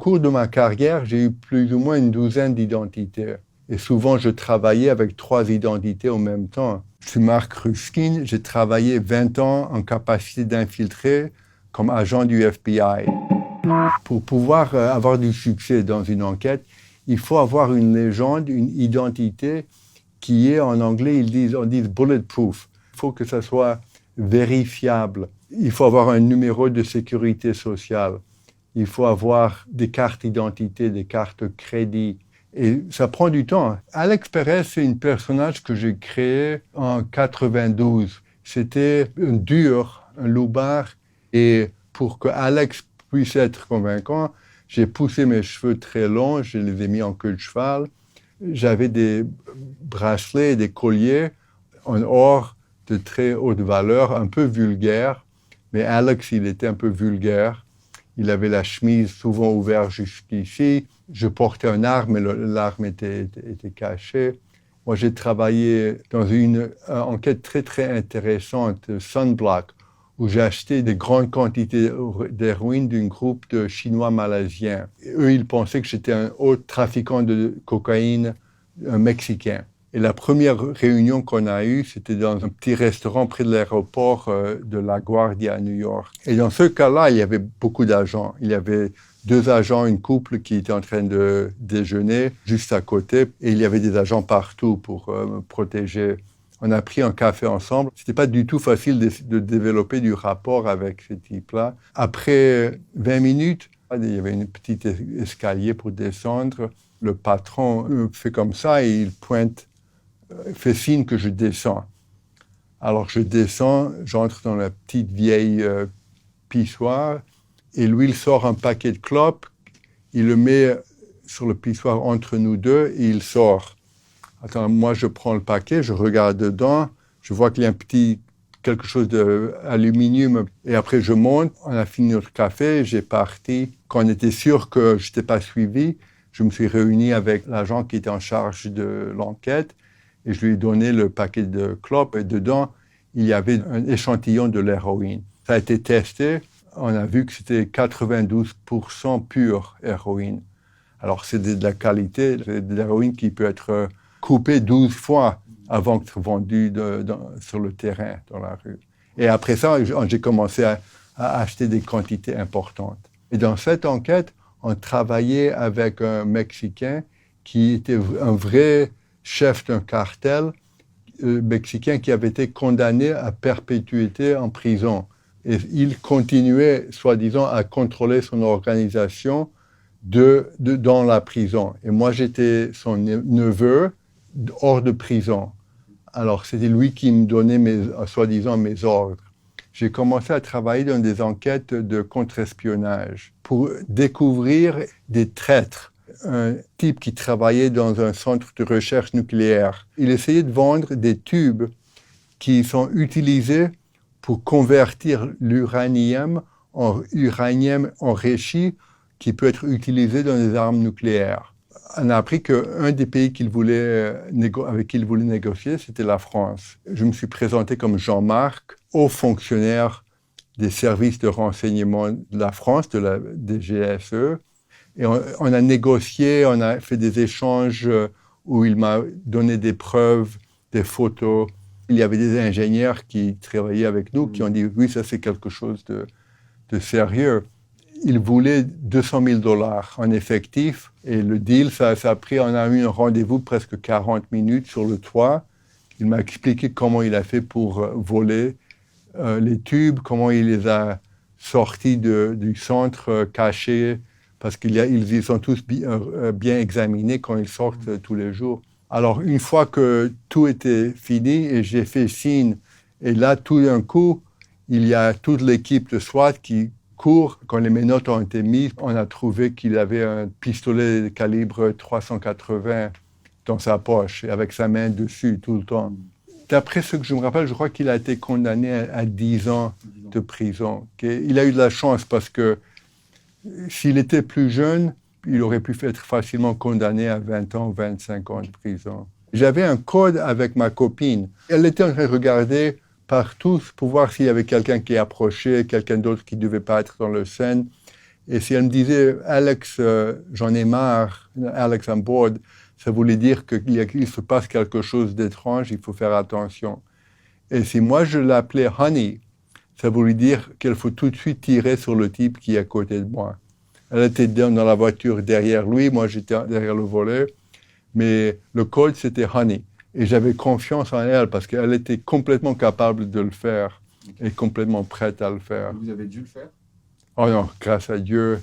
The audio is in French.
cours de ma carrière, j'ai eu plus ou moins une douzaine d'identités. Et souvent, je travaillais avec 3 identités en même temps. Je suis Marc Ruskin, j'ai travaillé 20 ans en capacité d'infiltrer comme agent du FBI. Pour pouvoir avoir du succès dans une enquête, il faut avoir une légende, une identité qui est, en anglais, on dit bulletproof. Il faut que ça soit vérifiable. Il faut avoir un numéro de sécurité sociale. Il faut avoir des cartes d'identité, des cartes crédit. Et ça prend du temps. Alex Perez, c'est un personnage que j'ai créé en 92. C'était un dur, un loupard. Et pour que Alex puisse être convaincant, j'ai poussé mes cheveux très longs, je les ai mis en queue de cheval. J'avais des bracelets et des colliers en or de très haute valeur, un peu vulgaire. Mais Alex, il était un peu vulgaire. Il avait la chemise souvent ouverte jusqu'ici. Je portais une arme, mais l'arme était cachée. Moi, j'ai travaillé dans une enquête très, très intéressante, Sunblock, où j'ai acheté des grandes quantités d'héroïne d'un groupe de Chinois malaisiens. Et eux, ils pensaient que j'étais un haut trafiquant de cocaïne mexicain. Et la première réunion qu'on a eue, c'était dans un petit restaurant près de l'aéroport de LaGuardia à New York. Et dans ce cas-là, il y avait beaucoup d'agents. Il y avait 2 agents, une couple qui était en train de déjeuner juste à côté. Et il y avait des agents partout pour me protéger. On a pris un café ensemble. C'était pas du tout facile de développer du rapport avec ce type-là. Après 20 minutes, il y avait une petite escalier pour descendre. Le patron fait comme ça et il pointe, fait signe que je descends. Alors je descends, j'entre dans la petite vieille pissoire et lui, il sort un paquet de clopes, il le met sur le pissoir entre nous deux et il sort. Attends, moi, je prends le paquet, je regarde dedans, je vois qu'il y a quelque chose d'aluminium. Et après, je monte, on a fini notre café, j'ai parti. Quand on était sûr que je n'étais pas suivi, je me suis réuni avec l'agent qui était en charge de l'enquête et je lui ai donné le paquet de clopes. Et dedans, il y avait un échantillon de l'héroïne. Ça a été testé, on a vu que c'était 92% pure héroïne. Alors, c'est de la qualité, c'est de l'héroïne qui peut être coupé 12 fois avant d'être vendu sur le terrain, dans la rue. Et après ça, j'ai commencé à acheter des quantités importantes. Et dans cette enquête, on travaillait avec un Mexicain qui était un vrai chef d'un cartel mexicain qui avait été condamné à perpétuité en prison. Et il continuait, soi-disant, à contrôler son organisation dans la prison. Et moi, j'étais son neveu, hors de prison. Alors, c'était lui qui me donnait, soi-disant, mes ordres. J'ai commencé à travailler dans des enquêtes de contre-espionnage pour découvrir des traîtres. Un type qui travaillait dans un centre de recherche nucléaire. Il essayait de vendre des tubes qui sont utilisés pour convertir l'uranium en uranium enrichi qui peut être utilisé dans des armes nucléaires. On a appris qu'un des pays avec qui il voulait négocier, c'était la France. Je me suis présenté comme Jean-Marc, haut fonctionnaire des services de renseignement de la France, des GSE. Et on a négocié, on a fait des échanges où il m'a donné des preuves, des photos. Il y avait des ingénieurs qui travaillaient avec nous qui ont dit « oui, ça c'est quelque chose de sérieux ». Il voulait 200 000 $ en effectif et le deal, ça a pris, on a eu un rendez-vous presque 40 minutes sur le toit. Il m'a expliqué comment il a fait pour voler les tubes, comment il les a sortis du centre cachés, parce qu'ils sont tous bien examinés quand ils sortent tous les jours. Alors, une fois que tout était fini et j'ai fait signe, et là, tout d'un coup, il y a toute l'équipe de SWAT qui court. Quand les menottes ont été mises, on a trouvé qu'il avait un pistolet de calibre 380 dans sa poche, et avec sa main dessus tout le temps. D'après ce que je me rappelle, je crois qu'il a été condamné à 10 ans de prison. Il a eu de la chance parce que s'il était plus jeune, il aurait pu être facilement condamné à 20 ans, 25 ans de prison. J'avais un code avec ma copine. Elle était en train de regarder partout pour voir s'il y avait quelqu'un qui approchait, quelqu'un d'autre qui ne devait pas être dans le scène. Et si elle me disait « Alex, j'en ai marre, Alex I'm bored », ça voulait dire qu'il se passe quelque chose d'étrange, il faut faire attention. Et si moi je l'appelais « honey », ça voulait dire qu'il faut tout de suite tirer sur le type qui est à côté de moi. Elle était dans la voiture derrière lui, moi j'étais derrière le volet, mais le code c'était « honey ». Et j'avais confiance en elle parce qu'elle était complètement capable de le faire et complètement prête à le faire. Vous avez dû le faire? Oh non, grâce à Dieu,